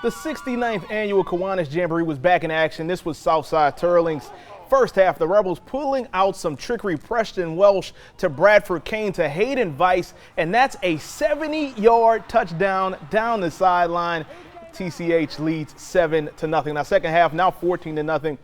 The 69th annual Kiwanis Jamboree was back in action. This was Southside Turling's first half. The Rebels pulling out some trickery. Preston Welsh to Bradford Kane to Hayden Weiss, and that's a 70-yard touchdown down the sideline. TCH leads 7-0. Now second half, now 14-0.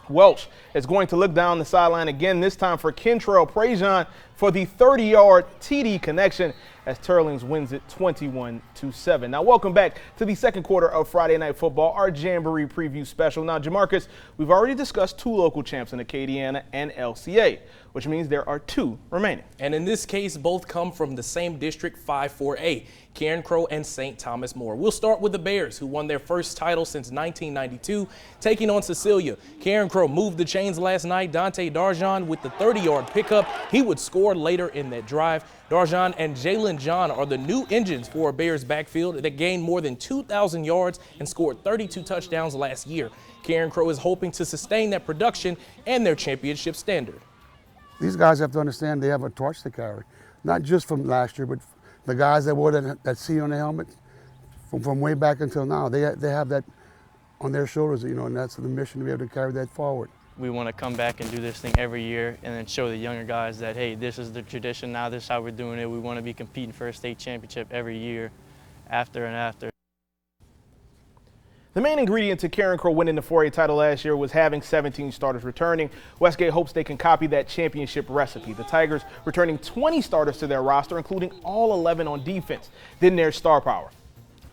Welsh is going to look down the sideline again, this time for Kentrell Prejean for the 30-yard TD connection as Turlings wins it 21-7. Now welcome back to the second quarter of Friday Night Football, our Jamboree preview special. Now, Jamarcus, we've already discussed two local champs in Acadiana and LCA, which means there are two remaining. And in this case, both come from the same District 5-4A, Karen Crow and St. Thomas More. We'll start with the Bears, who won their first title since 1992, taking on Cecilia. Karen Crow moved the chains last night. Dante Darjan with the 30-yard pickup. He would score later in that drive. Darjan and Jalen John are the new engines for a Bears backfield that gained more than 2,000 yards and scored 32 touchdowns last year. Karen Crow is hoping to sustain that production and their championship standard. These guys have to understand they have a torch to carry, not just from last year, but the guys that wore that C on the helmet from way back until now. They have that on their shoulders, you know, and that's the mission to be able to carry that forward. We want to come back and do this thing every year and then show the younger guys that, hey, this is the tradition now, this is how we're doing it. We want to be competing for a state championship every year after and after. The main ingredient to Karen Crow winning the 4A title last year was having 17 starters returning. Westgate hopes they can copy that championship recipe. The Tigers returning 20 starters to their roster, including all 11 on defense. Then there's star power,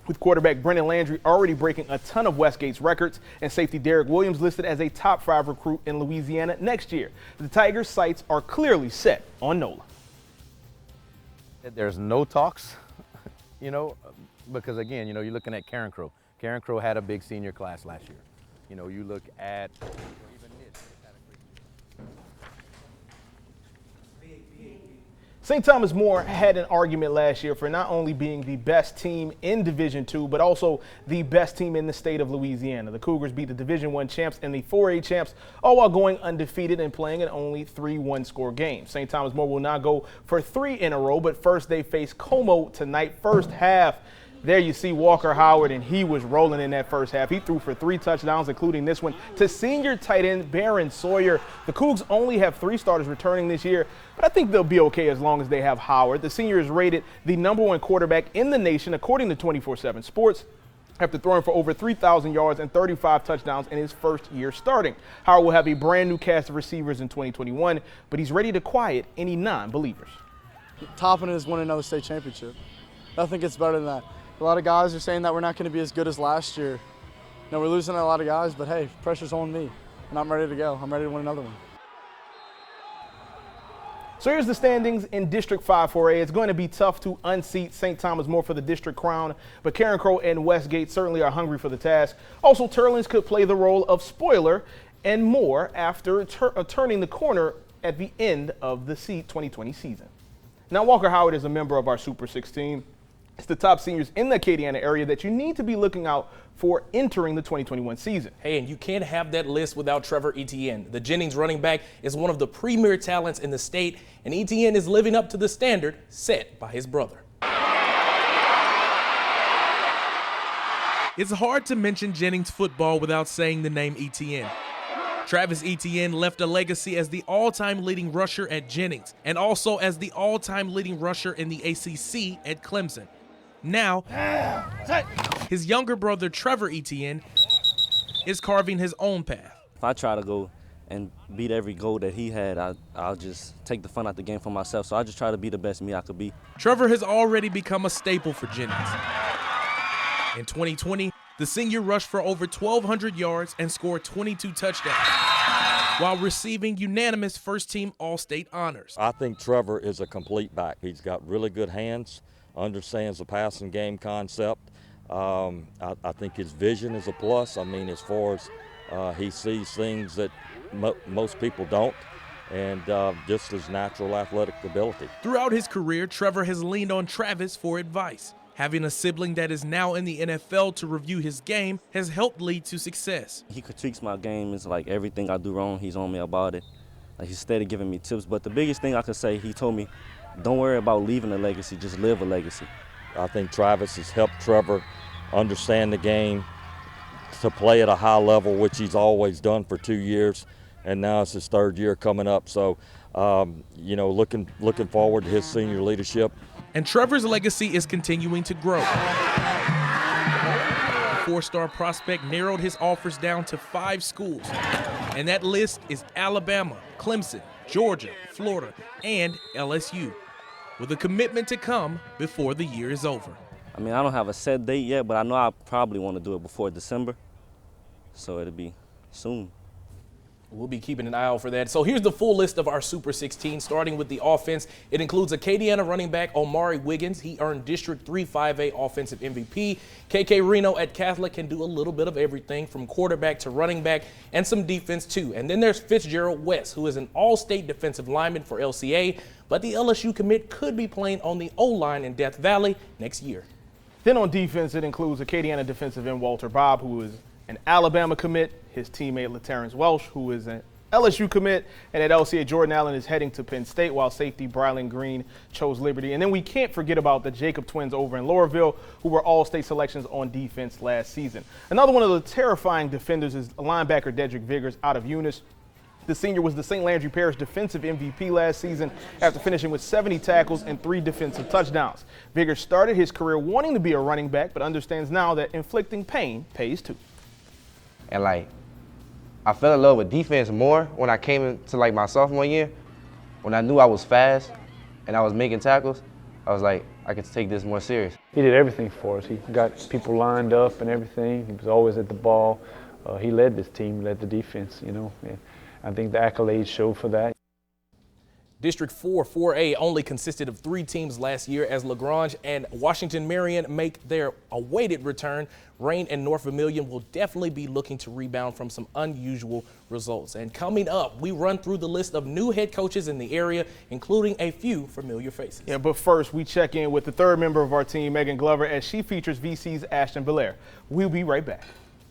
with quarterback Brendan Landry already breaking a ton of Westgate's records and safety Derek Williams listed as a top 5 recruit in Louisiana next year. The Tigers' sights are clearly set on NOLA. There's no talks, you know, because again, you know, you're looking at Karen Crow. Karen Crow had a big senior class last year. You know, you look at St. Thomas More had an argument last year for not only being the best team in Division II, but also the best team in the state of Louisiana. The Cougars beat the Division I champs and the 4A champs, all while going undefeated and playing in only 3 one-score games. St. Thomas More will now go for 3 in a row, but first they face Como tonight. First half, there you see Walker Howard, and he was rolling in that first half. He threw for 3 touchdowns, including this one to senior tight end Barron Sawyer. The Cougs only have 3 starters returning this year, but I think they'll be okay as long as they have Howard. The senior is rated the #1 quarterback in the nation, according to 24/7 Sports, after throwing for over 3,000 yards and 35 touchdowns in his first year starting. Howard will have a brand new cast of receivers in 2021, but he's ready to quiet any non-believers. Topping it is winning another state championship. Nothing gets better than that. A lot of guys are saying that we're not going to be as good as last year. You know, we're losing a lot of guys, but hey, pressure's on me, and I'm ready to go. I'm ready to win another one. So here's the standings in District 5-4A. It's going to be tough to unseat St. Thomas More for the district crown, but Karen Crow and Westgate certainly are hungry for the task. Also, Turlings could play the role of spoiler and more after turning the corner at the end of the 2020 season. Now, Walker Howard is a member of our Super 16. It's the top seniors in the Acadiana area that you need to be looking out for entering the 2021 season. Hey, and you can't have that list without Trevor Etienne. The Jennings running back is one of the premier talents in the state, and Etienne is living up to the standard set by his brother. It's hard to mention Jennings football without saying the name Etienne. Travis Etienne left a legacy as the all-time leading rusher at Jennings and also as the all-time leading rusher in the ACC at Clemson. Now, his younger brother Trevor Etienne is carving his own path. If I try to go and beat every goal that he had, I'll just take the fun out the game for myself. So I just try to be the best me I could be. Trevor has already become a staple for Jennings. In 2020, the senior rushed for over 1,200 yards and scored 22 touchdowns, while receiving unanimous first-team All-State honors. I think Trevor is a complete back. He's got really good hands, understands the passing game concept. I think his vision is a plus. I mean, as far as he sees things that most people don't, and just his natural athletic ability. Throughout his career, Trevor has leaned on Travis for advice. Having a sibling that is now in the NFL to review his game has helped lead to success. He critiques my game. It's like everything I do wrong, he's on me about it. Like, he's steady giving me tips. But the biggest thing I could say, he told me, don't worry about leaving a legacy, just live a legacy. I think Travis has helped Trevor understand the game, to play at a high level, which he's always done for 2 years, and now it's his 3rd year coming up. So, you know, looking forward to his senior leadership. And Trevor's legacy is continuing to grow. The 4-star prospect narrowed his offers down to 5 schools, and that list is Alabama, Clemson, Georgia, Florida, and LSU, with a commitment to come before the year is over. I mean, I don't have a set date yet, but I know I probably want to do it before December, so it'll be soon. We'll be keeping an eye out for that. So here's the full list of our Super 16, starting with the offense. It includes Acadiana running back Omari Wiggins. He earned District 3 5A Offensive MVP. KK Reno at Catholic can do a little bit of everything from quarterback to running back and some defense too. And then there's Fitzgerald West, who is an all-state defensive lineman for LCA, but the LSU commit could be playing on the O-line in Death Valley next year. Then on defense, it includes Acadiana defensive end Walter Bobb, who is an Alabama commit, his teammate LaTerrence Welsh, who is an LSU commit, and at LCA, Jordan Allen is heading to Penn State, while safety Brylan Green chose Liberty. And then we can't forget about the Jacob twins over in Laurelville, who were all-state selections on defense last season. Another one of the terrifying defenders is linebacker Dedrick Viggers out of Eunice. The senior was the St. Landry Parish defensive MVP last season after finishing with 70 tackles and 3 defensive touchdowns. Viggers started his career wanting to be a running back, but understands now that inflicting pain pays too. And like, I fell in love with defense more when I came into like my sophomore year. When I knew I was fast and I was making tackles, I was like, I could take this more serious. He did everything for us. He got people lined up and everything. He was always at the ball. He led this team, led the defense, you know. And I think the accolades show for that. District 4 4A only consisted of 3 teams last year as LaGrange and Washington Marion make their awaited return. Rain and North Vermilion will definitely be looking to rebound from some unusual results. And coming up, we run through the list of new head coaches in the area, including a few familiar faces. Yeah, but first, we check in with the 3rd member of our team, Megan Glover, as she features VC's Ashton Belair. We'll be right back.